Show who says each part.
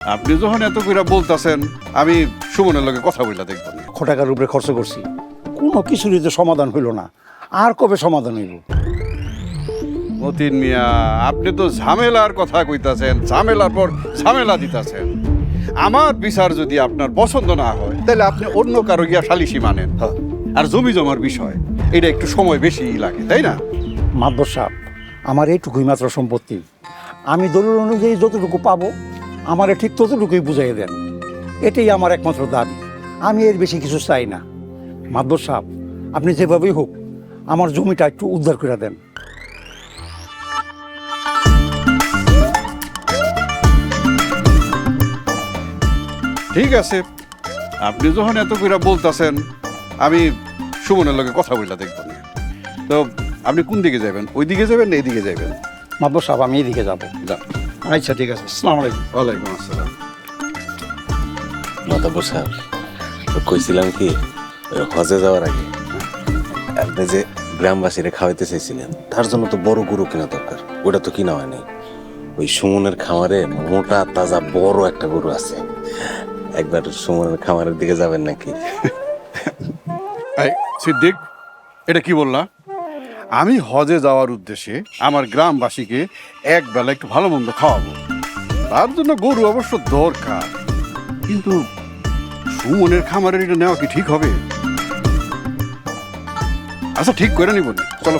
Speaker 1: আপনি যখন এত করে বলতেছেন আমি সুমনের লগে কথা বললা দেখব না।
Speaker 2: টাকার উপরে খরচ করছি, কোনো কিছুরই তো সমাধান হইল না। আর কবে সমাধান হইল?
Speaker 1: মতিন মিয়া, আপনি তো ঝামেলার কথা কইতাছেন, ঝামেলার পর ঝামেলা দিতাছেন। আমার বিচার যদি আপনার পছন্দ না হয় তাহলে আপনি অন্য কারো গিয়া সালিশি মানেন। আর জমি জমার বিষয়, এটা একটু সময় বেশি লাগে, তাই না?
Speaker 2: মাতবর সাহেব, আমার এইটুকুই মাত্র সম্পত্তি। আমি দলিল অনুযায়ী যতটুকু পাবো আমারে ঠিক ততটুকুই বুঝাই দেন, এটাই আমার একমাত্র দাবি। আমি এর বেশি কিছু চাই না। মাতবর সাহেব, আপনি যেভাবেই হোক আমার জমিটা একটু উদ্ধার করে দেন।
Speaker 1: ঠিক আছে, আপনি যখন এত করে বলতাছেন আমি সুমনের লগে কথা বললা দেখব না। তো আপনি কোন দিকে যাবেন? ওই দিকে যাবেন না এইদিকে যাবেন?
Speaker 2: মাতবর সাহেব, আমি এদিকে যাবো।
Speaker 1: যান।
Speaker 2: আচ্ছা ঠিক আছে, আসসালামু আলাইকুম।
Speaker 1: ওয়ালাইকুম আসসালাম।
Speaker 3: মাতাব্বর সাহেব, কইছিলাম কি ওই হজে যাওয়ার আগে আপনি যে গ্রামবাসীরা খাওয়াইতে চাইছিলেন তার জন্য তো বড় গরু কেনা দরকার। ওটা তো কিনা হয়নি। ওই সুমনের খামারে মোটা তাজা বড় একটা গরু আছে। একবার সুমনের খামারের দিকে যাবেন নাকি?
Speaker 1: এই সিদ্দিক, এটা কি বললা? আমি হজে যাওয়ার উদ্দেশ্যে আমার গ্রামবাসীকে এক বেলা একটু ভালো মন্দ খাওয়াবো, তার জন্য গরু অবশ্য দরকার। কিন্তু সুমনের খামারের এটা নেওয়া কি ঠিক হবে? আচ্ছা, ঠিক করে নিব, চলো।